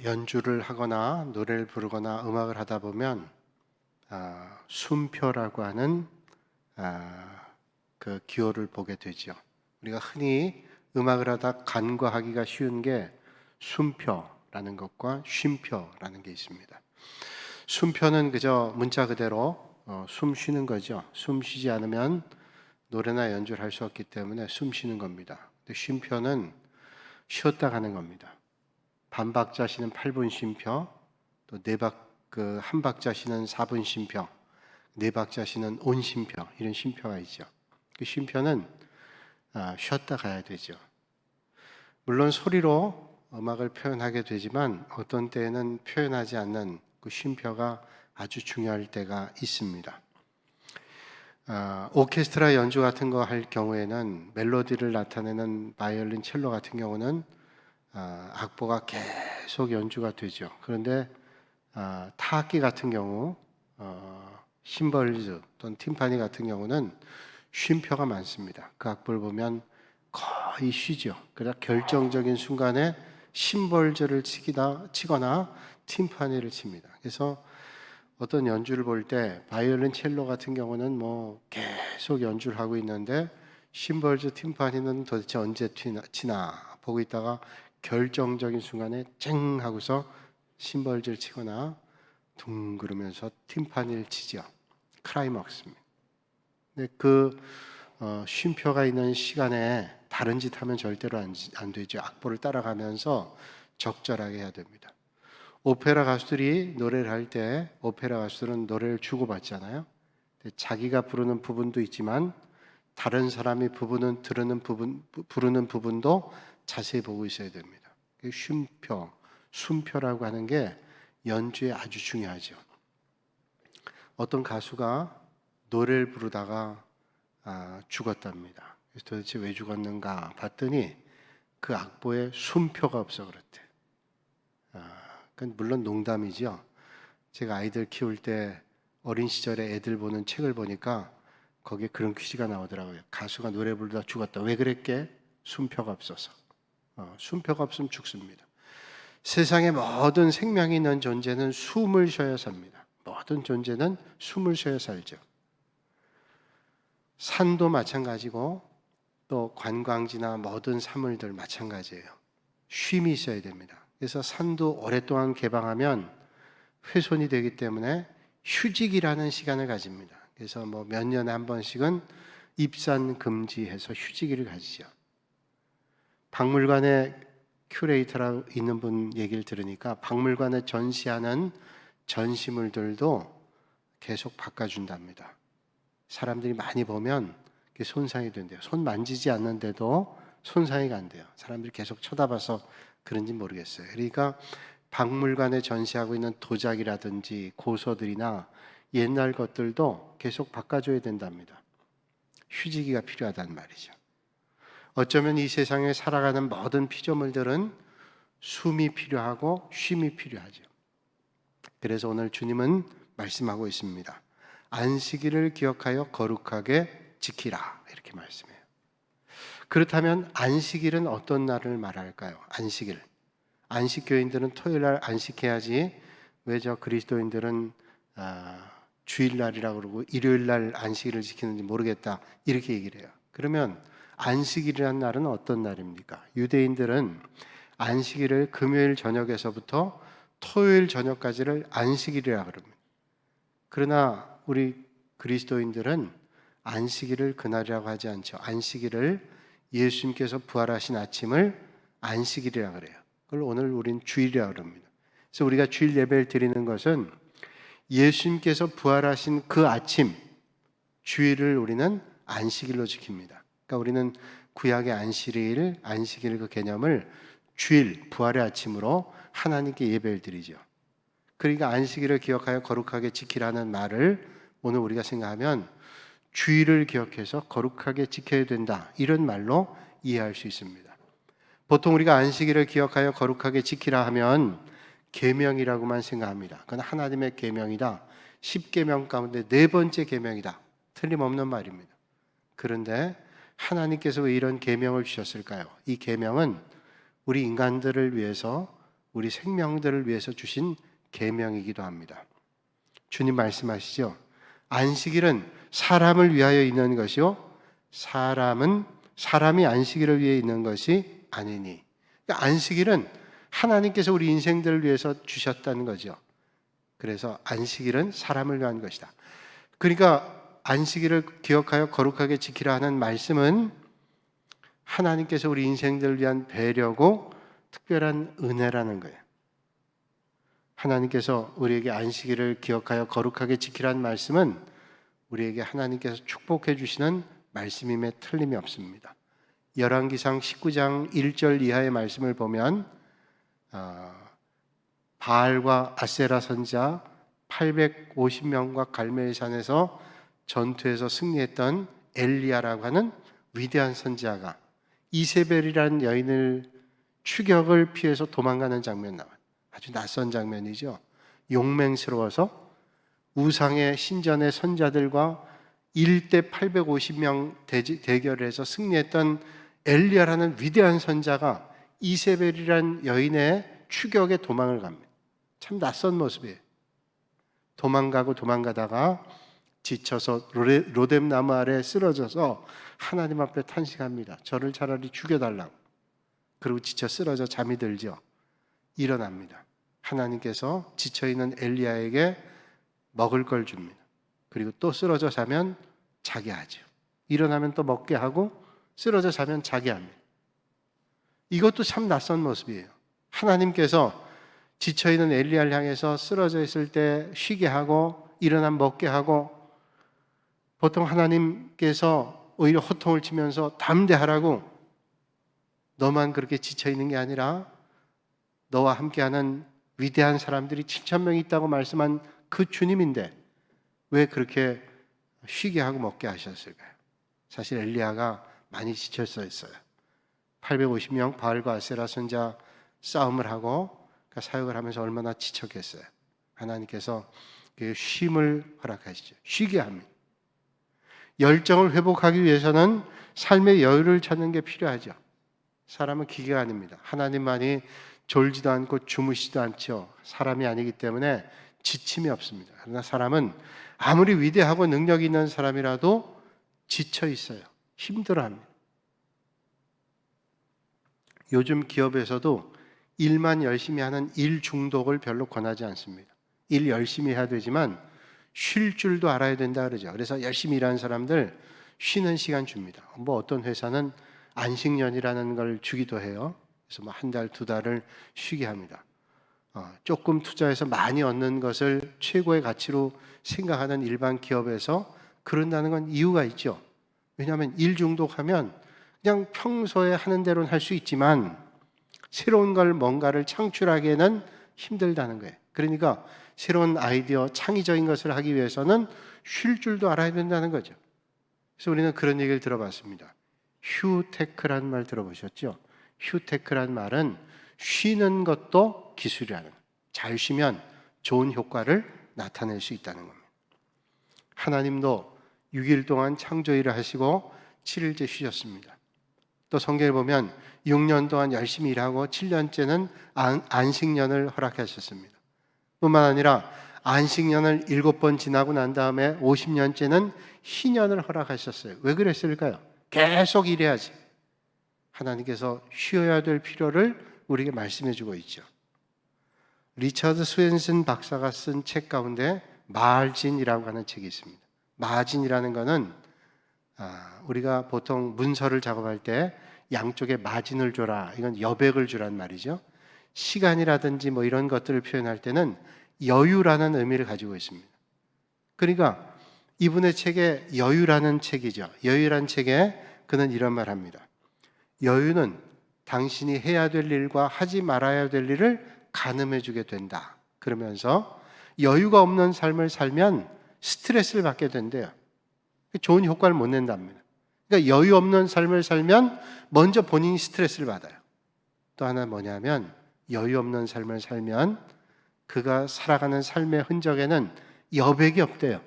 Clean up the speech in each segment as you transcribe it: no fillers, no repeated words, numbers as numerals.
연주를 하거나 노래를 부르거나 음악을 하다 보면 숨표라고 하는 그 기호를 보게 되죠. 우리가 흔히 음악을 하다 간과하기가 쉬운 게 숨표라는 것과 쉼표라는 게 있습니다. 숨표는 그저 문자 그대로 숨 쉬는 거죠. 숨 쉬지 않으면 노래나 연주를 할 수 없기 때문에 숨 쉬는 겁니다. 근데 쉼표는 쉬었다 가는 겁니다. 반박자 쉬는 8분 쉼표, 또 한 박자 쉬는 4분 쉼표, 네 박자 쉬는 온 쉼표, 이런 쉼표가 있죠. 그 쉼표는 쉬었다 가야 되죠. 물론 소리로 음악을 표현하게 되지만 어떤 때에는 표현하지 않는 그 쉼표가 아주 중요할 때가 있습니다. 오케스트라 연주 같은 거 할 경우에는 멜로디를 나타내는 바이올린, 첼로 같은 경우는 악보가 계속 연주가 되죠. 그런데 타악기 같은 경우, 심벌즈 또는 팀파니 같은 경우는 쉼표가 많습니다. 그 악보를 보면 거의 쉬죠. 그러나 결정적인 순간에 심벌즈를 치거나 팀파니를 칩니다. 그래서 어떤 연주를 볼 때 바이올린, 첼로 같은 경우는 뭐 계속 연주를 하고 있는데 심벌즈, 팀파니는 도대체 언제 치나 보고 있다가 결정적인 순간에 쨍 하고서 심벌즈를 치거나 둥그러면서 팀파니를 치죠. 클라이막스입니다. 근데 그 쉼표가 있는 시간에 다른 짓 하면 절대로 안 되죠. 악보를 따라가면서 적절하게 해야 됩니다. 오페라 가수들이 노래를 할 때 오페라 가수들은 노래를 주고받잖아요. 자기가 부르는 부분도 있지만 다른 사람이 부르는 부분도 자세히 보고 있어야 됩니다. 쉼표, 숨표라고 하는 게 연주에 아주 중요하죠. 어떤 가수가 노래를 부르다가 죽었답니다. 그래서 도대체 왜 죽었는가 봤더니 그 악보에 숨표가 없어 그랬대. 그건 물론 농담이죠. 제가 아이들 키울 때 어린 시절에 애들 보는 책을 보니까 거기에 그런 퀴즈가 나오더라고요. 가수가 노래 부르다 죽었다. 왜 그랬게? 숨표가 없어서. 숨표가 없으면 죽습니다. 세상에 모든 생명이 있는 존재는 숨을 쉬어야 삽니다. 모든 존재는 숨을 쉬어야 살죠. 산도 마찬가지고 또 관광지나 모든 사물들 마찬가지예요. 쉼이 있어야 됩니다. 그래서 산도 오랫동안 개방하면 훼손이 되기 때문에 휴직이라는 시간을 가집니다. 그래서 뭐 몇 년에 한 번씩은 입산 금지해서 휴직일을 가지죠. 박물관에 큐레이터라고 있는 분 얘기를 들으니까 박물관에 전시하는 전시물들도 계속 바꿔준답니다. 사람들이 많이 보면 손상이 된대요. 손 만지지 않는데도 손상이 간대요. 사람들이 계속 쳐다봐서 그런지 모르겠어요. 그러니까 박물관에 전시하고 있는 도자기라든지 고서들이나 옛날 것들도 계속 바꿔줘야 된답니다. 휴지기가 필요하단 말이죠. 어쩌면 이 세상에 살아가는 모든 피조물들은 숨이 필요하고 쉼이 필요하죠. 그래서 오늘 주님은 말씀하고 있습니다. 안식일을 기억하여 거룩하게 지키라, 이렇게 말씀해요. 그렇다면 안식일은 어떤 날을 말할까요? 안식일. 안식교인들은 토요일날 안식해야지 왜 저 그리스도인들은 주일날이라고 그러고 일요일날 안식일을 지키는지 모르겠다, 이렇게 얘기를 해요. 그러면 안식일이라는 날은 어떤 날입니까? 유대인들은 안식일을 금요일 저녁에서부터 토요일 저녁까지를 안식일이라고 그럽니다. 그러나 우리 그리스도인들은 안식일을 그날이라고 하지 않죠. 안식일을 예수님께서 부활하신 아침을 안식일이라고 그래요. 그걸 오늘 우린 주일이라고 합니다. 그래서 우리가 주일 예배를 드리는 것은 예수님께서 부활하신 그 아침, 주일을 우리는 안식일로 지킵니다. 그러니까 우리는 구약의 안식일 그 개념을 주일, 부활의 아침으로 하나님께 예배를 드리죠. 그러니까 안식일을 기억하여 거룩하게 지키라는 말을 오늘 우리가 생각하면 주일을 기억해서 거룩하게 지켜야 된다, 이런 말로 이해할 수 있습니다. 보통 우리가 안식일을 기억하여 거룩하게 지키라 하면 계명이라고만 생각합니다. 그건 하나님의 계명이다. 10계명 가운데 네 번째 계명이다. 틀림없는 말입니다. 그런데 하나님께서 왜 이런 계명을 주셨을까요? 이 계명은 우리 인간들을 위해서 우리 생명들을 위해서 주신 계명이기도 합니다. 주님 말씀하시죠. 안식일은 사람을 위하여 있는 것이요 사람이 안식일을 위해 있는 것이 아니니. 그러니까 안식일은 하나님께서 우리 인생들을 위해서 주셨다는 거죠. 그래서 안식일은 사람을 위한 것이다. 그러니까 안식일을 기억하여 거룩하게 지키라 하는 말씀은 하나님께서 우리 인생들을 위한 배려고 특별한 은혜라는 거예요. 하나님께서 우리에게 안식일을 기억하여 거룩하게 지키라는 말씀은 우리에게 하나님께서 축복해 주시는 말씀임에 틀림이 없습니다. 열왕기상 19장 1절 이하의 말씀을 보면 바알과 아세라 선지자 850명과 갈멜 산에서 전투에서 승리했던 엘리야라고 하는 위대한 선지자가 이세벨이라는 여인을 추격을 피해서 도망가는 장면 나와요. 아주 낯선 장면이죠. 용맹스러워서 우상의 신전의 선자들과 1대 850명 대결을 해서 승리했던 엘리야라는 위대한 선자가 이세벨이라는 여인의 추격에 도망을 갑니다. 참 낯선 모습이에요. 도망가다가 지쳐서 로뎀나무 아래 쓰러져서 하나님 앞에 탄식합니다. 저를 차라리 죽여달라고. 그리고 지쳐 쓰러져 잠이 들죠. 일어납니다. 하나님께서 지쳐있는 엘리야에게 먹을 걸 줍니다. 그리고 또 쓰러져 자면 자게 하죠. 일어나면 또 먹게 하고 쓰러져 자면 자게 합니다. 이것도 참 낯선 모습이에요. 하나님께서 지쳐있는 엘리야를 향해서 쓰러져 있을 때 쉬게 하고 일어나면 먹게 하고, 보통 하나님께서 오히려 호통을 치면서 담대하라고, 너만 그렇게 지쳐있는 게 아니라 너와 함께하는 위대한 사람들이 7,000명이 있다고 말씀한 그 주님인데 왜 그렇게 쉬게 하고 먹게 하셨을까요? 사실 엘리야가 많이 지쳤어요. 850명 바알과 아세라 선자 싸움을 하고 사역을 하면서 얼마나 지쳤겠어요. 하나님께서 그 쉼을 허락하시죠. 쉬게 합니다. 열정을 회복하기 위해서는 삶의 여유를 찾는 게 필요하죠. 사람은 기계가 아닙니다. 하나님만이 졸지도 않고 주무시지도 않죠. 사람이 아니기 때문에 지침이 없습니다. 그러나 사람은 아무리 위대하고 능력이 있는 사람이라도 지쳐 있어요. 힘들어합니다. 요즘 기업에서도 일만 열심히 하는 일 중독을 별로 권하지 않습니다. 일 열심히 해야 되지만 쉴 줄도 알아야 된다 그러죠. 그래서 열심히 일하는 사람들 쉬는 시간 줍니다. 뭐 어떤 회사는 안식년이라는 걸 주기도 해요. 그래서 뭐 한 달, 두 달을 쉬게 합니다. 조금 투자해서 많이 얻는 것을 최고의 가치로 생각하는 일반 기업에서 그런다는 건 이유가 있죠. 왜냐하면 일 중독하면 그냥 평소에 하는 대로는 할 수 있지만 새로운 걸 뭔가를 창출하기에는 힘들다는 거예요. 그러니까 새로운 아이디어, 창의적인 것을 하기 위해서는 쉴 줄도 알아야 된다는 거죠. 그래서 우리는 그런 얘기를 들어봤습니다. 휴테크라는 말 들어보셨죠? 휴테크라는 말은 쉬는 것도 기술이라는 거예요. 잘 쉬면 좋은 효과를 나타낼 수 있다는 겁니다. 하나님도 6일 동안 창조일을 하시고 7일째 쉬셨습니다. 또 성경에 보면 6년 동안 열심히 일하고 7년째는 안식년을 허락하셨습니다. 뿐만 아니라 안식년을 7번 지나고 난 다음에 50년째는 희년을 허락하셨어요. 왜 그랬을까요? 계속 일해야지. 하나님께서 쉬어야 될 필요를 우리에게 말씀해 주고 있죠. 리처드 스웬슨 박사가 쓴 책 가운데 마진이라고 하는 책이 있습니다. 마진이라는 것은 우리가 보통 문서를 작업할 때 양쪽에 마진을 줘라, 이건 여백을 주란 말이죠. 시간이라든지 뭐 이런 것들을 표현할 때는 여유라는 의미를 가지고 있습니다. 그러니까 이분의 책에 여유라는 책이죠. 여유라는 책에 그는 이런 말 합니다. 여유는 당신이 해야 될 일과 하지 말아야 될 일을 가늠해 주게 된다. 그러면서 여유가 없는 삶을 살면 스트레스를 받게 된대요. 좋은 효과를 못 낸답니다. 그러니까 여유 없는 삶을 살면 먼저 본인이 스트레스를 받아요. 또 하나 뭐냐면 여유 없는 삶을 살면 그가 살아가는 삶의 흔적에는 여백이 없대요.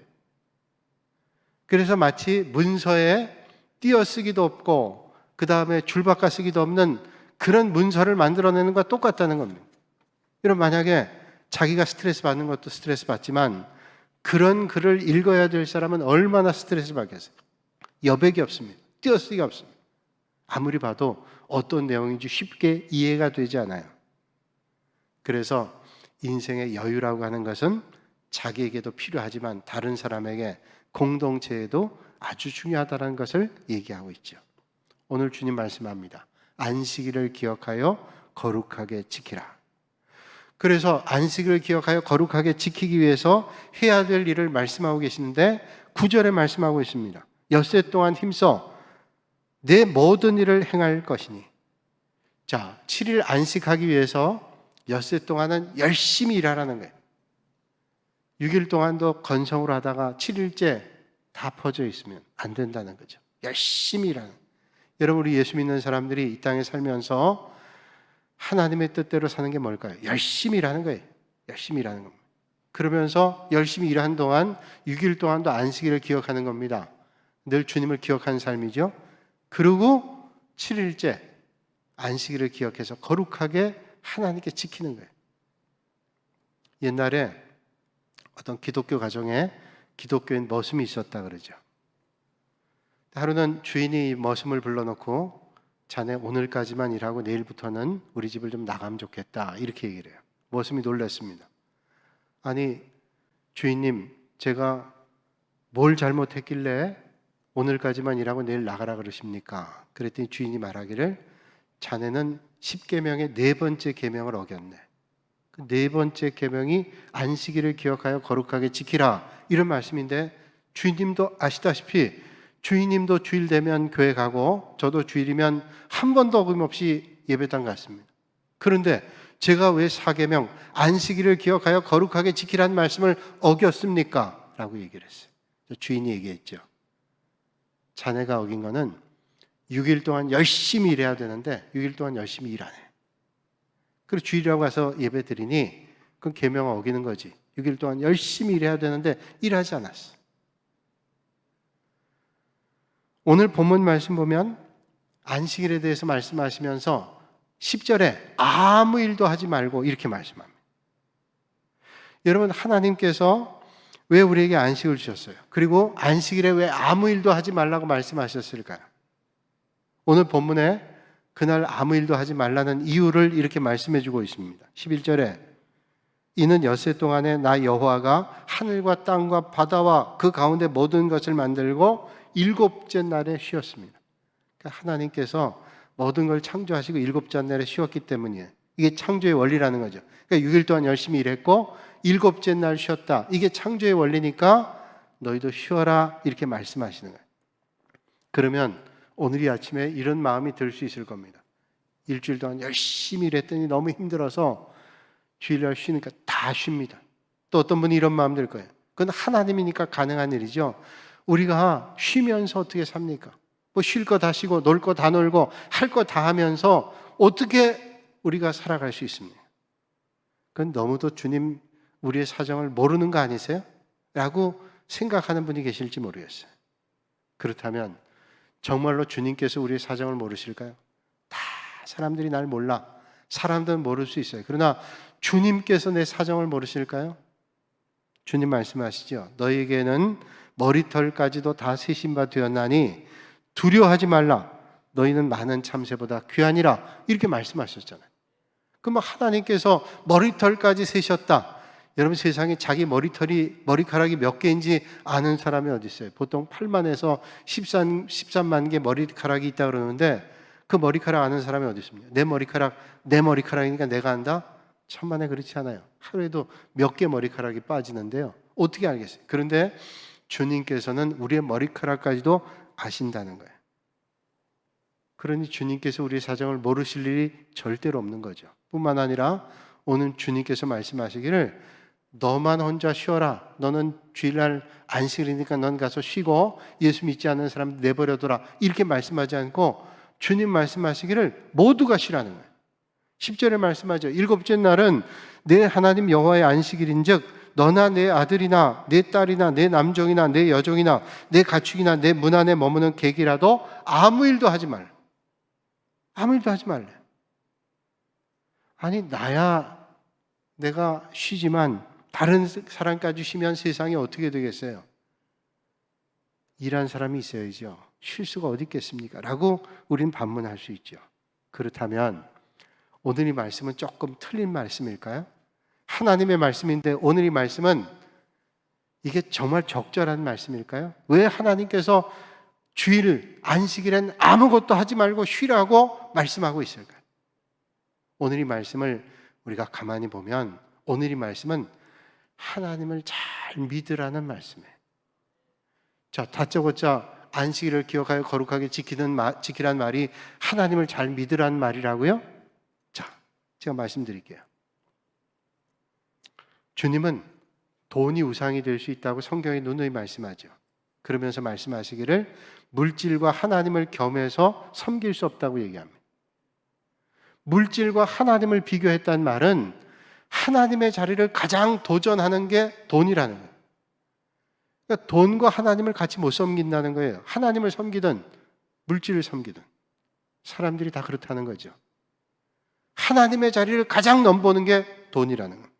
그래서 마치 문서에 띄어쓰기도 없고 그 다음에 줄 바꿔 쓰기도 없는 그런 문서를 만들어내는 것과 똑같다는 겁니다. 여러분, 만약에 자기가 스트레스 받는 것도 스트레스 받지만 그런 글을 읽어야 될 사람은 얼마나 스트레스 받겠어요? 여백이 없습니다. 띄어쓰기가 없습니다. 아무리 봐도 어떤 내용인지 쉽게 이해가 되지 않아요. 그래서 인생의 여유라고 하는 것은 자기에게도 필요하지만 다른 사람에게, 공동체에도 아주 중요하다는 것을 얘기하고 있죠. 오늘 주님 말씀합니다. 안식일을 기억하여 거룩하게 지키라. 그래서 안식일을 기억하여 거룩하게 지키기 위해서 해야 될 일을 말씀하고 계시는데 9절에 말씀하고 있습니다. 엿새 동안 힘써 내 모든 일을 행할 것이니. 자, 7일 안식하기 위해서 엿새 동안은 열심히 일하라는 거예요. 6일 동안도 건성으로 하다가 7일째 다 퍼져 있으면 안 된다는 거죠. 열심히 일하는. 여러분, 우리 예수 믿는 사람들이 이 땅에 살면서 하나님의 뜻대로 사는 게 뭘까요? 열심히 일하는 거예요. 열심히 일하는 겁니다. 그러면서 열심히 일하는 동안 6일 동안도 안식일을 기억하는 겁니다. 늘 주님을 기억하는 삶이죠. 그리고 7일째 안식일을 기억해서 거룩하게 하나님께 지키는 거예요. 옛날에 어떤 기독교 가정에 기독교인 머슴이 있었다 그러죠. 하루는 주인이 머슴을 불러놓고 자네 오늘까지만 일하고 내일부터는 우리 집을 좀 나가면 좋겠다 이렇게 얘기를 해요. 머슴이 놀랐습니다. 아니 주인님, 제가 뭘 잘못했길래 오늘까지만 일하고 내일 나가라 그러십니까? 그랬더니 주인이 말하기를 자네는 10계명의 네 번째 계명을 어겼네. 그 네 번째 계명이 안식일을 기억하여 거룩하게 지키라 이런 말씀인데, 주인님도 아시다시피 주인님도 주일 되면 교회 가고 저도 주일이면 한 번도 어김없이 예배당 갔습니다. 그런데 제가 왜 4계명 안식일을 기억하여 거룩하게 지키라는 말씀을 어겼습니까? 라고 얘기를 했어요. 주인이 얘기했죠. 자네가 어긴 거는 6일 동안 열심히 일해야 되는데 6일 동안 열심히 일 안 해. 그리고 주일이라고 가서 예배 드리니 그건 계명을 어기는 거지. 6일 동안 열심히 일해야 되는데 일하지 않았어. 오늘 본문 말씀 보면 안식일에 대해서 말씀하시면서 10절에 아무 일도 하지 말고 이렇게 말씀합니다. 여러분, 하나님께서 왜 우리에게 안식을 주셨어요? 그리고 안식일에 왜 아무 일도 하지 말라고 말씀하셨을까요? 오늘 본문에 그날 아무 일도 하지 말라는 이유를 이렇게 말씀해 주고 있습니다. 11절에 이는 엿새 동안에 나 여호와가 하늘과 땅과 바다와 그 가운데 모든 것을 만들고 일곱째 날에 쉬었습니다. 그러니까 하나님께서 모든 걸 창조하시고 일곱째 날에 쉬었기 때문이에요. 이게 창조의 원리라는 거죠. 그러니까 6일 동안 열심히 일했고 일곱째 날 쉬었다. 이게 창조의 원리니까 너희도 쉬어라 이렇게 말씀하시는 거예요. 그러면 오늘 이 아침에 이런 마음이 들 수 있을 겁니다. 일주일 동안 열심히 일했더니 너무 힘들어서 주일날 쉬니까 다 쉽니다. 또 어떤 분이 이런 마음 들 거예요. 그건 하나님이니까 가능한 일이죠. 우리가 쉬면서 어떻게 삽니까? 뭐 쉴 거 다 쉬고 놀 거 다 놀고 할 거 다 하면서 어떻게 우리가 살아갈 수 있습니까? 그건 너무도 주님 우리의 사정을 모르는 거 아니세요? 라고 생각하는 분이 계실지 모르겠어요. 그렇다면 정말로 주님께서 우리의 사정을 모르실까요? 다 사람들이 날 몰라. 사람들은 모를 수 있어요. 그러나 주님께서 내 사정을 모르실까요? 주님 말씀하시죠. 너희에게는 머리털까지도 다 세신 바 되었나니 두려워하지 말라. 너희는 많은 참새보다 귀하니라. 이렇게 말씀하셨잖아요. 그럼 하나님께서 머리털까지 세셨다. 여러분, 세상에 자기 머리카락이 몇 개인지 아는 사람이 어디 있어요? 보통 8만에서 13만 개 머리카락이 있다 그러는데 그 머리카락 아는 사람이 어디 있습니까? 내 머리카락이니까 내가 안다? 천만에 그렇지 않아요. 하루에도 몇 개 머리카락이 빠지는데요. 어떻게 알겠어요? 그런데 주님께서는 우리의 머리카락까지도 아신다는 거예요. 그러니 주님께서 우리의 사정을 모르실 일이 절대로 없는 거죠. 뿐만 아니라 오늘 주님께서 말씀하시기를 너만 혼자 쉬어라. 너는 주일날 안식일이니까 넌 가서 쉬고 예수 믿지 않는 사람 내버려둬라. 이렇게 말씀하지 않고 주님 말씀하시기를 모두가 쉬라는 거예요. 10절에 말씀하죠. 일곱째 날은 내 하나님 여호와의 안식일인즉 너나 내 아들이나 내 딸이나 내 남종이나 내 여종이나 내 가축이나 내 문 안에 머무는 객이라도 아무 일도 하지 말라. 아무 일도 하지 말래. 아니 나야 내가 쉬지만 다른 사람까지 쉬면 세상이 어떻게 되겠어요? 일한 사람이 있어야죠. 쉴 수가 어디 있겠습니까? 라고 우린 반문할 수 있죠. 그렇다면 오늘 이 말씀은 조금 틀린 말씀일까요? 하나님의 말씀인데 오늘 이 말씀은 이게 정말 적절한 말씀일까요? 왜 하나님께서 주일, 안식일엔 아무것도 하지 말고 쉬라고 말씀하고 있을까요? 오늘 이 말씀을 우리가 가만히 보면 오늘 이 말씀은 하나님을 잘 믿으라는 말씀이에요. 자, 다짜고짜 안식일을 기억하여 거룩하게 지키란 말이 하나님을 잘 믿으란 말이라고요? 자, 제가 말씀드릴게요. 주님은 돈이 우상이 될 수 있다고 성경에 누누이 말씀하죠. 그러면서 말씀하시기를 물질과 하나님을 겸해서 섬길 수 없다고 얘기합니다. 물질과 하나님을 비교했다는 말은 하나님의 자리를 가장 도전하는 게 돈이라는 거예요. 그러니까 돈과 하나님을 같이 못 섬긴다는 거예요. 하나님을 섬기든 물질을 섬기든 사람들이 다 그렇다는 거죠. 하나님의 자리를 가장 넘보는 게 돈이라는 거예요.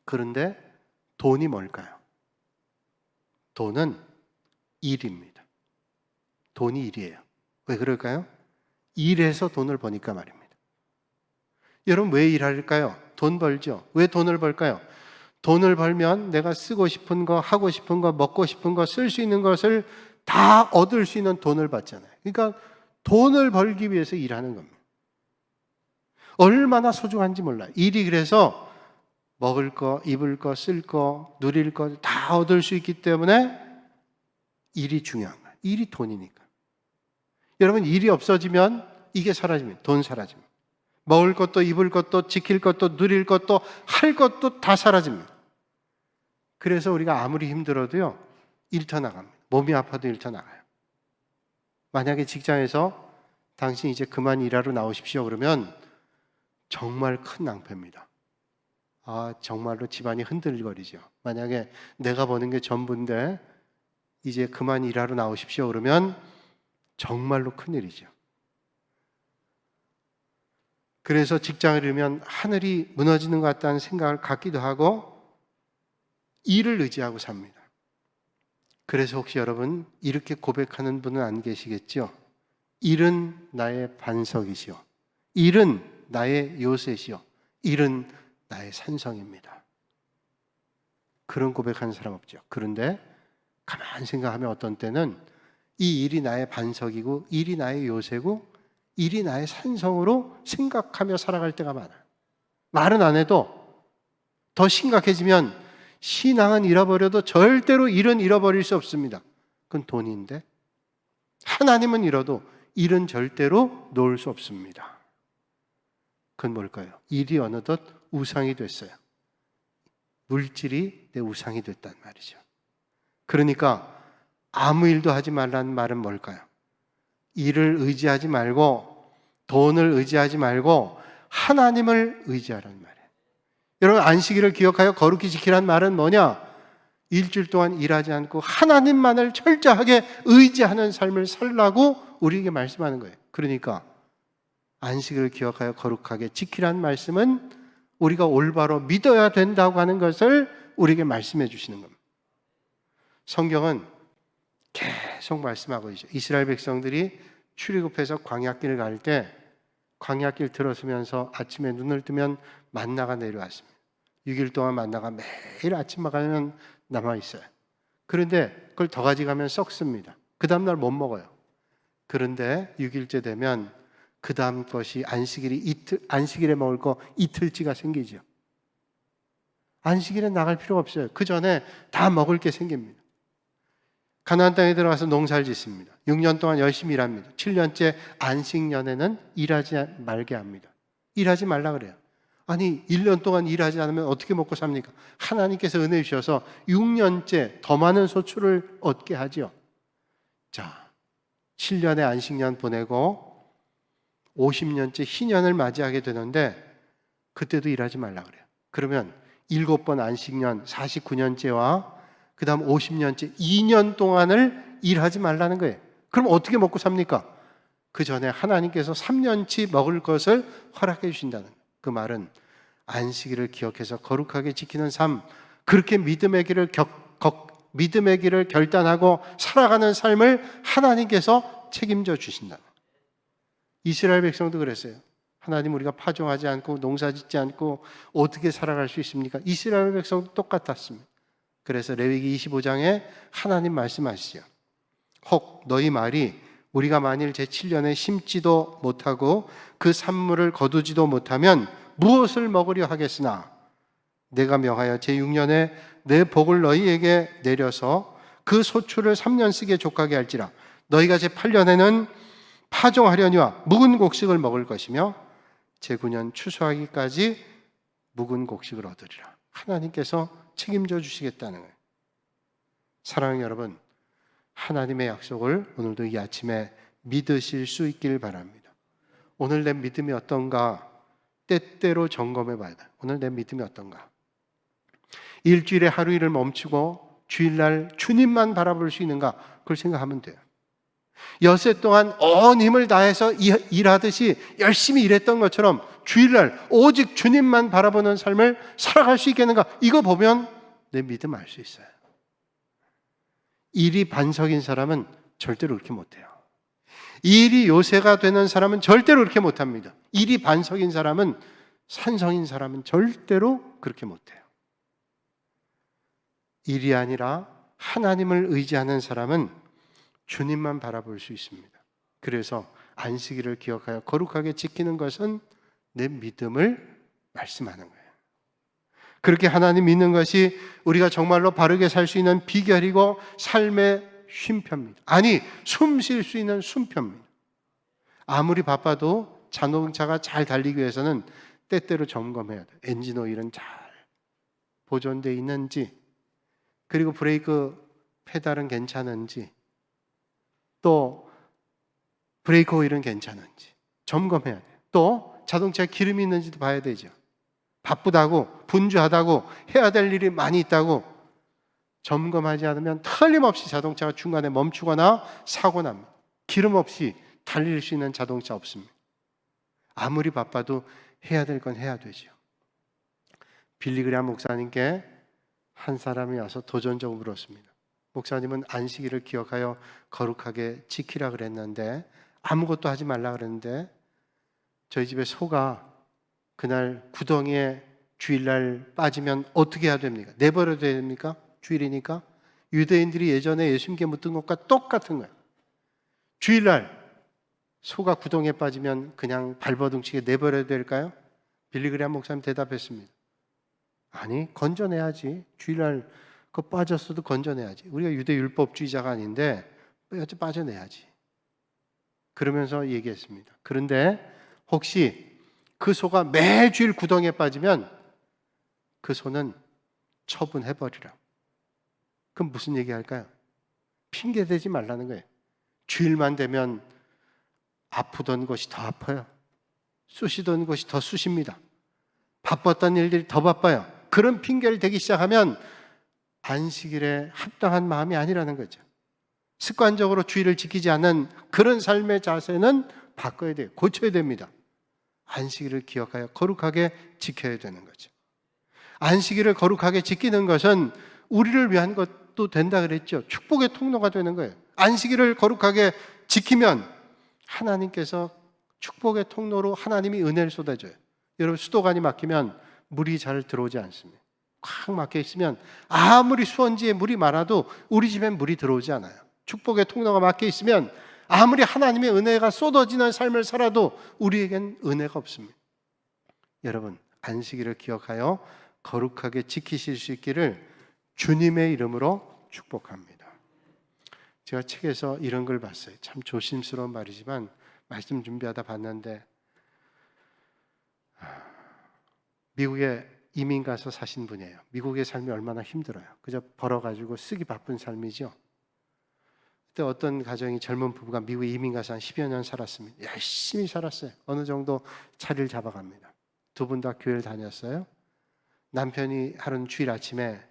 그런데 돈이 뭘까요? 돈은 일입니다. 돈이 일이에요. 왜 그럴까요? 일해서 돈을 버니까 말입니다. 여러분 왜 일할까요? 돈 벌죠. 왜 돈을 벌까요? 돈을 벌면 내가 쓰고 싶은 거, 하고 싶은 거, 먹고 싶은 거, 쓸 수 있는 것을 다 얻을 수 있는 돈을 받잖아요. 그러니까 돈을 벌기 위해서 일하는 겁니다. 얼마나 소중한지 몰라요. 일이 그래서 먹을 거, 입을 거, 쓸 거, 누릴 거 다 얻을 수 있기 때문에 일이 중요한 거예요. 일이 돈이니까. 여러분 일이 없어지면 이게 사라집니다. 돈 사라집니다. 먹을 것도 입을 것도 지킬 것도 누릴 것도 할 것도 다 사라집니다. 그래서 우리가 아무리 힘들어도요 일터 나갑니다. 몸이 아파도 일터 나가요. 만약에 직장에서 당신 이제 그만 일하러 나오십시오 그러면 정말 큰 낭패입니다. 정말로 집안이 흔들거리죠. 만약에 내가 버는 게 전부인데 이제 그만 일하러 나오십시오 그러면 정말로 큰일이죠. 그래서 직장을 잃으면 하늘이 무너지는 것 같다는 생각을 갖기도 하고 일을 의지하고 삽니다. 그래서 혹시 여러분 이렇게 고백하는 분은 안 계시겠죠? 일은 나의 반석이시오. 일은 나의 요새시오. 일은 나의 산성입니다. 그런 고백하는 사람 없죠. 그런데 가만히 생각하면 어떤 때는 이 일이 나의 반석이고 일이 나의 요새고 일이 나의 산성으로 생각하며 살아갈 때가 많아요. 말은 안 해도 더 심각해지면 신앙은 잃어버려도 절대로 일은 잃어버릴 수 없습니다. 그건 돈인데 하나님은 잃어도 일은 절대로 놓을 수 없습니다. 그건 뭘까요? 일이 어느덧 우상이 됐어요. 물질이 내 우상이 됐단 말이죠. 그러니까 아무 일도 하지 말라는 말은 뭘까요? 일을 의지하지 말고 돈을 의지하지 말고 하나님을 의지하라는 말이에요. 여러분 안식일을 기억하여 거룩히 지키라는 말은 뭐냐? 일주일 동안 일하지 않고 하나님만을 철저하게 의지하는 삶을 살라고 우리에게 말씀하는 거예요. 그러니까 안식일을 기억하여 거룩하게 지키라는 말씀은 우리가 올바로 믿어야 된다고 하는 것을 우리에게 말씀해 주시는 겁니다. 성경은 계속 말씀하고 있죠. 이스라엘 백성들이 출애굽해서 광야길을 갈 때 광야길 들어서면서 아침에 눈을 뜨면 만나가 내려왔습니다. 6일 동안 만나가 매일 아침마다 가면 남아있어요. 그런데 그걸 더 가져가면 썩습니다. 그 다음날 못 먹어요. 그런데 6일째 되면 그 다음 것이 안식일에 먹을 거 이틀치가 생기죠. 안식일에 나갈 필요가 없어요. 그 전에 다 먹을 게 생깁니다. 가나안 땅에 들어가서 농사를 짓습니다. 6년 동안 열심히 일합니다. 7년째 안식년에는 일하지 말게 합니다. 일하지 말라 그래요. 아니 1년 동안 일하지 않으면 어떻게 먹고 삽니까? 하나님께서 은혜 주셔서 6년째 더 많은 소출을 얻게 하죠. 자, 7년의 안식년 보내고 50년째 희년을 맞이하게 되는데 그때도 일하지 말라 그래요. 그러면 7번 안식년 49년째와 그 다음 50년째 2년 동안을 일하지 말라는 거예요. 그럼 어떻게 먹고 삽니까? 그 전에 하나님께서 3년치 먹을 것을 허락해 주신다는 거예요. 그 말은 안식일을 기억해서 거룩하게 지키는 삶, 그렇게 믿음의 길을 결단하고 살아가는 삶을 하나님께서 책임져 주신다. 이스라엘 백성도 그랬어요. 하나님, 우리가 파종하지 않고 농사짓지 않고 어떻게 살아갈 수 있습니까? 이스라엘 백성도 똑같았습니다. 그래서 레위기 25장에 하나님 말씀하시죠. 혹 너희 말이 우리가 만일 제7년에 심지도 못하고 그 산물을 거두지도 못하면 무엇을 먹으려 하겠으나 내가 명하여 제6년에 내 복을 너희에게 내려서 그 소출을 3년 쓰게 족하게 할지라 너희가 제8년에는 파종하려니와 묵은 곡식을 먹을 것이며 제9년 추수하기까지 묵은 곡식을 얻으리라. 하나님께서 책임져 주시겠다는 거예요. 사랑하는 여러분, 하나님의 약속을 오늘도 이 아침에 믿으실 수 있길 바랍니다. 오늘 내 믿음이 어떤가 때때로 점검해 봐야 돼. 오늘 내 믿음이 어떤가. 일주일에 하루 일을 멈추고 주일날 주님만 바라볼 수 있는가, 그걸 생각하면 돼요. 엿새 동안 온 힘을 다해서 일하듯이 열심히 일했던 것처럼 주일날 오직 주님만 바라보는 삶을 살아갈 수 있겠는가, 이거 보면 내 믿음 알 수 있어요. 일이 반석인 사람은 절대로 그렇게 못해요. 일이 요새가 되는 사람은 절대로 그렇게 못합니다. 일이 반석인 사람은, 산성인 사람은 절대로 그렇게 못해요. 일이 아니라 하나님을 의지하는 사람은 주님만 바라볼 수 있습니다. 그래서 안식일을 기억하여 거룩하게 지키는 것은 내 믿음을 말씀하는 거예요. 그렇게 하나님 믿는 것이 우리가 정말로 바르게 살 수 있는 비결이고 삶의 쉼표입니다. 아니, 숨 쉴 수 있는 숨표입니다. 아무리 바빠도 자동차가 잘 달리기 위해서는 때때로 점검해야 돼요. 엔진 오일은 잘 보존되어 있는지, 그리고 브레이크 페달은 괜찮은지, 또 브레이크 오일은 괜찮은지 점검해야 돼요. 또 자동차에 기름이 있는지도 봐야 되죠. 바쁘다고, 분주하다고, 해야 될 일이 많이 있다고 점검하지 않으면 틀림없이 자동차가 중간에 멈추거나 사고 납니다. 기름 없이 달릴 수 있는 자동차 없습니다. 아무리 바빠도 해야 될 건 해야 되죠. 빌리그레암 목사님께 한 사람이 와서 도전적으로 물었습니다. 목사님은 안식일을 기억하여 거룩하게 지키라 그랬는데, 아무것도 하지 말라 그랬는데 저희 집에 소가 그날 구덩이에 주일날 빠지면 어떻게 해야 됩니까? 내버려둬야 됩니까? 주일이니까. 유대인들이 예전에 예수님께 묻던 것과 똑같은 거예요. 주일날 소가 구덩이에 빠지면 그냥 발버둥치게 내버려야 될까요? 빌리그레암 목사님 대답했습니다. 아니, 건져내야지. 주일날 그거 빠졌어도 건져내야지. 우리가 유대 율법주의자가 아닌데 빠져내야지. 그러면서 얘기했습니다. 그런데 혹시 그 소가 매주일 구덩이에 빠지면 그 소는 처분해버리라. 그럼 무슨 얘기 할까요? 핑계 대지 말라는 거예요. 주일만 되면 아프던 것이 더 아파요. 쑤시던 것이 더 쑤십니다. 바빴던 일들이 더 바빠요. 그런 핑계를 대기 시작하면 안식일에 합당한 마음이 아니라는 거죠. 습관적으로 주일을 지키지 않는 그런 삶의 자세는 바꿔야 돼요. 고쳐야 됩니다. 안식일을 기억하여 거룩하게 지켜야 되는 거죠. 안식일을 거룩하게 지키는 것은 우리를 위한 것도 된다 그랬죠. 축복의 통로가 되는 거예요. 안식일을 거룩하게 지키면 하나님께서 축복의 통로로 하나님이 은혜를 쏟아줘요. 여러분, 수도관이 막히면 물이 잘 들어오지 않습니다. 꽉 막혀 있으면 아무리 수원지에 물이 많아도 우리 집엔 물이 들어오지 않아요. 축복의 통로가 막혀 있으면 아무리 하나님의 은혜가 쏟아지는 삶을 살아도 우리에겐 은혜가 없습니다. 여러분, 안식일을 기억하여 거룩하게 지키실 수 있기를 주님의 이름으로 축복합니다. 제가 책에서 이런 걸 봤어요. 참 조심스러운 말이지만 말씀 준비하다 봤는데, 미국에 이민 가서 사신 분이에요. 미국의 삶이 얼마나 힘들어요. 그저 벌어가지고 쓰기 바쁜 삶이죠. 그때 어떤 가정이, 젊은 부부가 미국에 이민 가서 한 10여 년 살았습니다. 열심히 살았어요. 어느 정도 자리를 잡아갑니다. 두 분 다 교회를 다녔어요. 남편이 하루는 주일 아침에,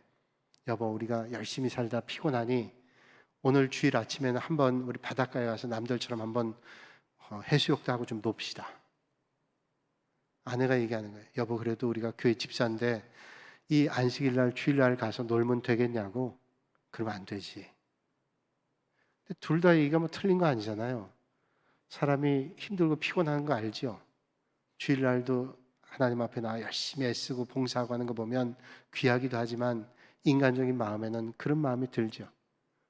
여보, 우리가 열심히 살다 피곤하니 오늘 주일 아침에는 한번 우리 바닷가에 가서 남들처럼 한번 해수욕도 하고 좀 놉시다. 아내가 얘기하는 거예요. 여보, 그래도 우리가 교회 집사인데 이 안식일 날 주일날 가서 놀면 되겠냐고. 그러면 안 되지. 둘 다 얘기가 뭐 틀린 거 아니잖아요. 사람이 힘들고 피곤한 거 알죠? 주일날도 하나님 앞에 나와 열심히 애쓰고 봉사하고 하는 거 보면 귀하기도 하지만 인간적인 마음에는 그런 마음이 들죠.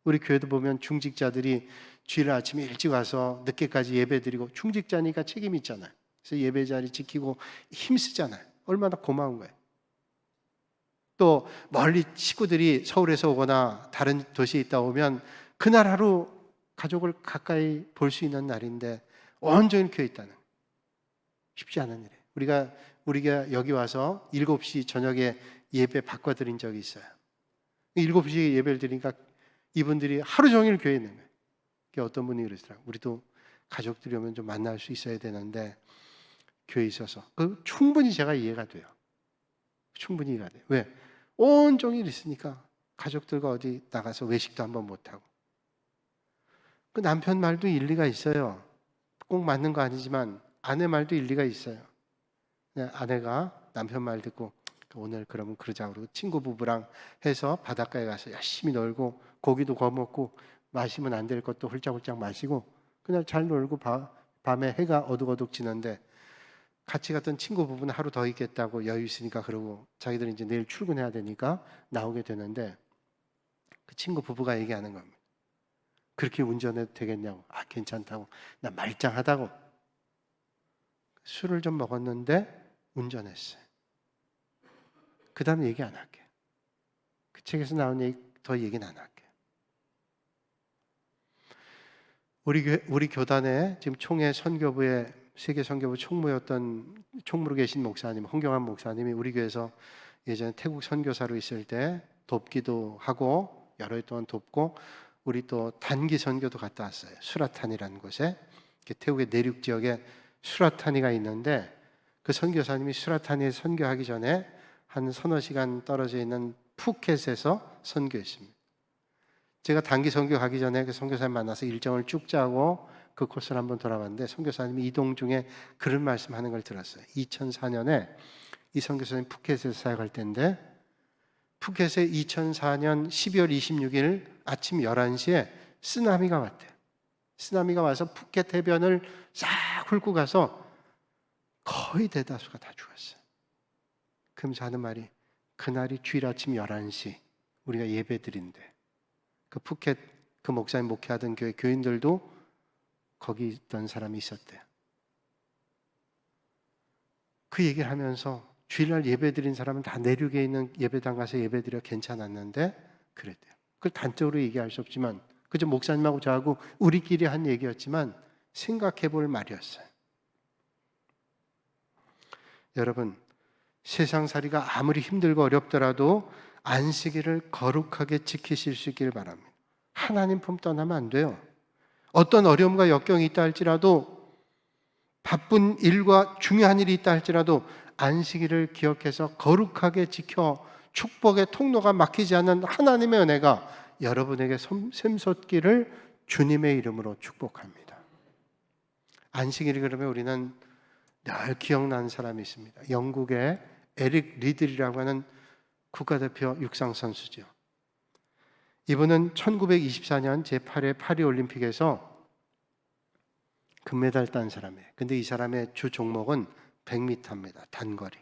우리 교회도 보면 중직자들이 주일 아침에 일찍 와서 늦게까지 예배드리고, 중직자니까 책임이 있잖아요. 그래서 예배 자리 지키고 힘쓰잖아요. 얼마나 고마운 거예요. 또 멀리 식구들이 서울에서 오거나 다른 도시에 있다 오면 그날 하루 가족을 가까이 볼 수 있는 날인데 온종일 교회에 있다는 거예요. 쉽지 않은 일이에요. 우리가 여기 와서 7시 저녁에 예배 바꿔드린 적이 있어요. 7시에 예배를 드리니까 이분들이 하루 종일 교회에 있는 거예요. 어떤 분이 그러시더라고요. 우리도 가족들이 오면 좀 만날 수 있어야 되는데 교회에 있어서. 충분히 제가 이해가 돼요. 충분히 이해가 돼요. 왜? 온종일 있으니까 가족들과 어디 나가서 외식도 한번 못하고. 그 남편 말도 일리가 있어요. 꼭 맞는 거 아니지만 아내 말도 일리가 있어요. 아내가 남편 말 듣고 오늘 그러면 그러자 그러고 친구 부부랑 해서 바닷가에 가서 열심히 놀고 고기도 구워 먹고 마시면 안 될 것도 훌쩍훌쩍 마시고 그날 잘 놀고 밤에 해가 어둑어둑 지는데 같이 갔던 친구 부부는 하루 더 있겠다고 여유 있으니까 그러고 자기들은 이제 내일 출근해야 되니까 나오게 되는데 그 친구 부부가 얘기하는 겁니다. 그렇게 운전해도 되겠냐고. 괜찮다고. 나 말짱하다고. 술을 좀 먹었는데 운전했어요. 그 다음에 얘기 안 할게요. 그 책에서 나온 얘기 더 얘기는 안 할게요. 우리 교단에 지금 총회 선교부의 세계 선교부 총무로 계신 목사님, 홍경환 목사님이 우리 교회에서 예전에 태국 선교사로 있을 때 돕기도 하고 여러 해 동안 돕고, 우리 또 단기 선교도 갔다 왔어요. 수라탄이라는 곳에, 태국의 내륙 지역에 수라탄이가 있는데 그 선교사님이 수라탄에 선교하기 전에 한 서너 시간 떨어져 있는 푸켓에서 선교했습니다. 제가 단기 선교 가기 전에 그 선교사님 만나서 일정을 쭉 짜고 그 코스를 한번 돌아봤는데 선교사님이 이동 중에 그런 말씀하는 걸 들었어요. 2004년에 이 선교사님 푸켓에서 사역할 때인데 푸켓에 2004년 12월 26일 아침 11시에 쓰나미가 왔대요. 쓰나미가 와서 푸켓 해변을 싹 훑고 가서 거의 대다수가 다 죽었어요. 그러면서 하는 말이, 그날이 주일 아침 11시 우리가 예배 드린대. 그 푸켓 그 목사님 목회하던 교회 교인들도 거기 있던 사람이 있었대요. 그 얘기를 하면서 주일날 예배 드린 사람은 다 내륙에 있는 예배당 가서 예배 드려 괜찮았는데 그랬대요. 그걸 단적으로 얘기할 수 없지만 그저 목사님하고 저하고 우리끼리 한 얘기였지만 생각해 볼 말이었어요. 여러분, 세상살이가 아무리 힘들고 어렵더라도 안식일을 거룩하게 지키실 수 있기를 바랍니다. 하나님 품 떠나면 안 돼요. 어떤 어려움과 역경이 있다 할지라도, 바쁜 일과 중요한 일이 있다 할지라도 안식일을 기억해서 거룩하게 지켜 축복의 통로가 막히지 않는 하나님의 은혜가 여러분에게 샘솟기를 주님의 이름으로 축복합니다. 안식일이 그러면 우리는 늘 기억나는 사람이 있습니다. 영국의 에릭 리들이라고 하는 국가대표 육상선수죠. 이분은 1924년 제8회 파리올림픽에서 금메달 딴 사람이에요. 근데 이 사람의 주 종목은 100m입니다. 단거리.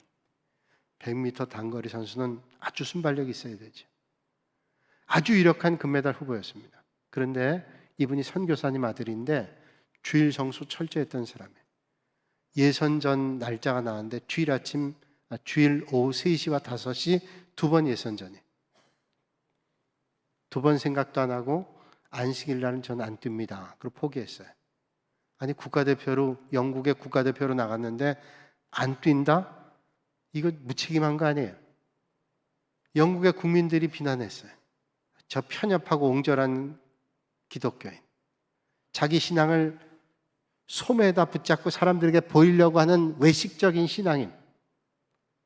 100m 단거리 선수는 아주 순발력이 있어야 되죠. 아주 유력한 금메달 후보였습니다. 그런데 이분이 선교사님 아들인데 주일 성수 철저했던 사람이에요. 예선전 날짜가 나왔는데 주일 오후 3시와 5시 두 번 예선전이에요. 두 번 생각도 안 하고 안식일 날은 저는 안 뜁니다. 그리고 포기했어요. 아니, 영국의 국가대표로 나갔는데 안 뛴다? 이거 무책임한 거 아니에요? 영국의 국민들이 비난했어요. 저 편협하고 옹졸한 기독교인, 자기 신앙을 소매에다 붙잡고 사람들에게 보이려고 하는 외식적인 신앙인,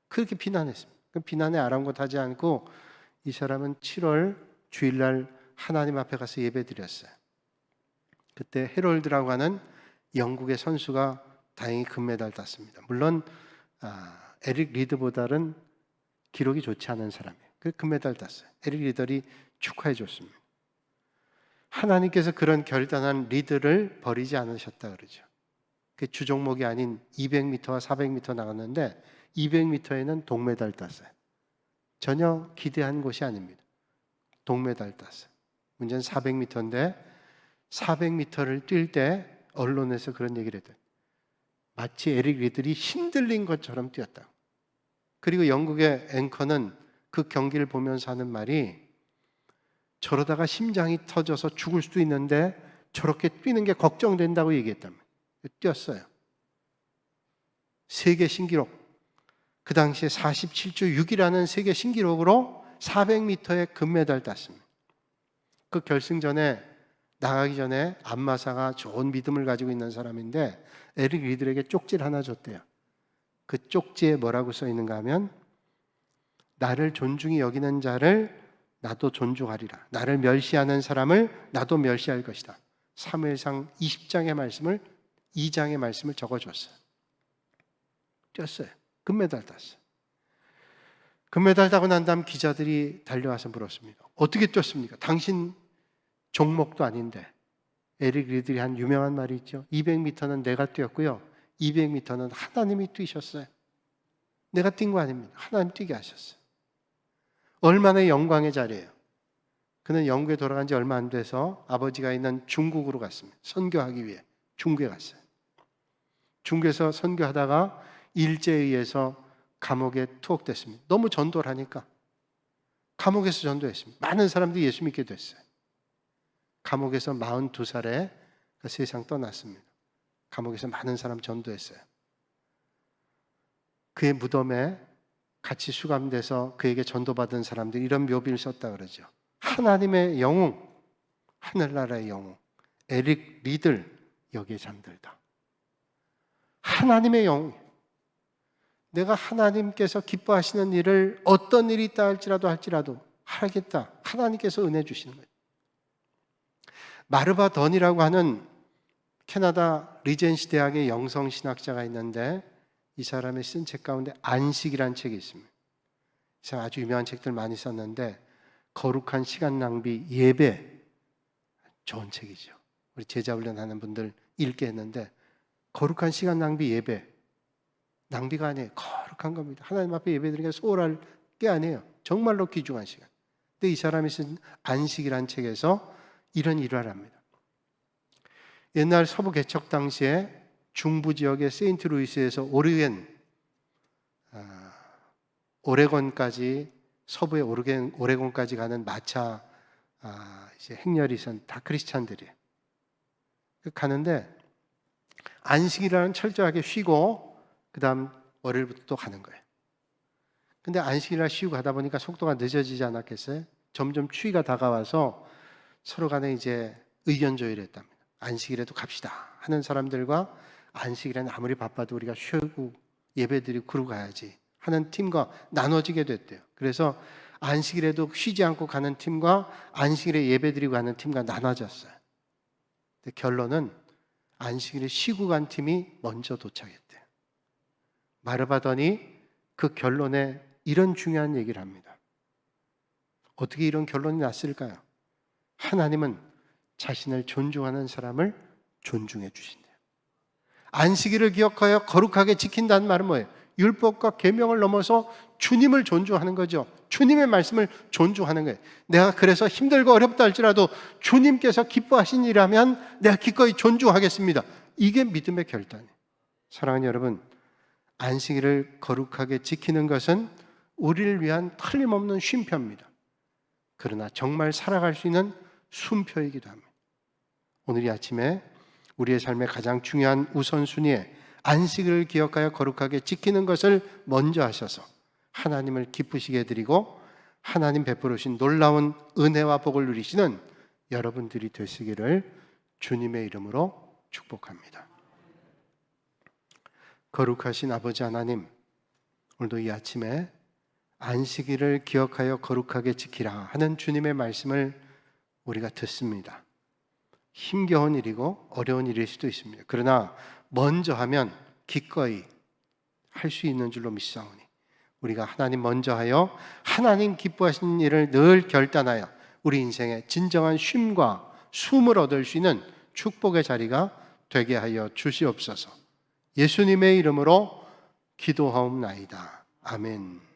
그렇게 비난했습니다. 그 비난에 아랑곳하지 않고 이 사람은 7월 주일날 하나님 앞에 가서 예배드렸어요. 그때 해롤드라고 하는 영국의 선수가 다행히 금메달 땄습니다. 물론 에릭 리드보다는 기록이 좋지 않은 사람이에요. 그 금메달 땄어요. 에릭 리더리 축하해 줬습니다. 하나님께서 그런 결단한 리드를 버리지 않으셨다 그러죠. 그 주종목이 아닌 200m와 400m 나갔는데 200m에는 동메달 땄어요. 전혀 기대한 것이 아닙니다. 동메달 땄어요. 문제는 400m인데 400m를 뛸 때 언론에서 그런 얘기를 했대요. 마치 에릭 리들이 힘들린 것처럼 뛰었다. 그리고 영국의 앵커는 그 경기를 보면서 하는 말이 저러다가 심장이 터져서 죽을 수도 있는데 저렇게 뛰는 게 걱정된다고 얘기했답니다. 뛰었어요. 세계 신기록, 그 당시에 47초 6이라는 세계 신기록으로 400m에 금메달 땄습니다. 그 결승전에 나가기 전에 안마사가 좋은 믿음을 가지고 있는 사람인데 에릭 리들에게 쪽지를 하나 줬대요. 그 쪽지에 뭐라고 써 있는가 하면 나를 존중히 여기는 자를 나도 존중하리라. 나를 멸시하는 사람을 나도 멸시할 것이다. 사무엘상 20장의 말씀을 2장의 말씀을 적어줬어요. 뛰었어요. 금메달 땄어요. 금메달 따고 난 다음 기자들이 달려와서 물었습니다. 어떻게 뛰었습니까? 당신 종목도 아닌데. 에릭 리들이 한 유명한 말이 있죠. 200m는 내가 뛰었고요. 200m는 하나님이 뛰셨어요. 내가 뛴 거 아닙니다. 하나님 뛰게 하셨어요. 얼마나 영광의 자리예요. 그는 영국에 돌아간 지 얼마 안 돼서 아버지가 있는 중국으로 갔습니다. 선교하기 위해 중국에 갔어요. 중국에서 선교하다가 일제에 의해서 감옥에 투옥됐습니다. 너무 전도를 하니까 감옥에서 전도했습니다. 많은 사람들이 예수 믿게 됐어요. 감옥에서 42살에 그 세상 떠났습니다. 감옥에서 많은 사람 전도했어요. 그의 무덤에 같이 수감돼서 그에게 전도받은 사람들이 이런 묘비를 썼다 그러죠. 하나님의 영웅, 하늘나라의 영웅, 에릭 리들 여기에 잠들다. 하나님의 영웅. 내가 하나님께서 기뻐하시는 일을 어떤 일이 있다 할지라도 하겠다. 하나님께서 은혜 주시는 거예요. 마르바 던이라고 하는 캐나다 리젠시 대학의 영성신학자가 있는데 이 사람이 쓴 책 가운데 안식이라는 책이 있습니다. 이 사람 아주 유명한 책들 많이 썼는데 거룩한 시간 낭비 예배 좋은 책이죠. 우리 제자훈련하는 분들 읽게 했는데 거룩한 시간 낭비 예배 낭비가 아니에요. 거룩한 겁니다. 하나님 앞에 예배드리는 게 소홀할 게 아니에요. 정말로 귀중한 시간. 근데 이 사람이 쓴 안식이라는 책에서 이런 일화를 합니다. 옛날 서부 개척 당시에 중부 지역의 세인트루이스에서 오레곤까지 서부의 오레곤까지 가는 마차 이제 행렬이 있었는데 다 크리스찬들이에요. 가는데 안식이라는 철저하게 쉬고 그다음 월요일부터 또 가는 거예요. 근데 안식일날 쉬고 가다 보니까 속도가 늦어지지 않았겠어요? 점점 추위가 다가와서 서로 간에 이제 의견 조율을 했답니다. 안식일에도 갑시다 하는 사람들과 안식일에는 아무리 바빠도 우리가 쉬고 예배드리고 그러고 가야지 하는 팀과 나눠지게 됐대요. 그래서 안식일에도 쉬지 않고 가는 팀과 안식일에 예배드리고 가는 팀과 나눠졌어요. 근데 결론은 안식일에 쉬고 간 팀이 먼저 도착했대요. 마르바더니 그 결론에 이런 중요한 얘기를 합니다. 어떻게 이런 결론이 났을까요? 하나님은 자신을 존중하는 사람을 존중해 주신대요. 안식일을 기억하여 거룩하게 지킨다는 말은 뭐예요? 율법과 계명을 넘어서 주님을 존중하는 거죠. 주님의 말씀을 존중하는 거예요. 내가 그래서 힘들고 어렵다 할지라도 주님께서 기뻐하신 일이라면 내가 기꺼이 존중하겠습니다. 이게 믿음의 결단이에요. 사랑하는 여러분, 안식일을 거룩하게 지키는 것은 우리를 위한 틀림없는 쉼표입니다. 그러나 정말 살아갈 수 있는 순표이기도 합니다. 오늘 이 아침에 우리의 삶의 가장 중요한 우선순위에 안식일을 기억하여 거룩하게 지키는 것을 먼저 하셔서 하나님을 기쁘시게 해드리고 하나님 베풀어 주신 놀라운 은혜와 복을 누리시는 여러분들이 되시기를 주님의 이름으로 축복합니다. 거룩하신 아버지 하나님, 오늘도 이 아침에 안식일을 기억하여 거룩하게 지키라 하는 주님의 말씀을 우리가 듣습니다. 힘겨운 일이고 어려운 일일 수도 있습니다. 그러나 먼저 하면 기꺼이 할 수 있는 줄로 믿사오니 우리가 하나님 먼저 하여 하나님 기뻐하시는 일을 늘 결단하여 우리 인생의 진정한 쉼과 숨을 얻을 수 있는 축복의 자리가 되게 하여 주시옵소서. 예수님의 이름으로 기도하옵나이다. 아멘.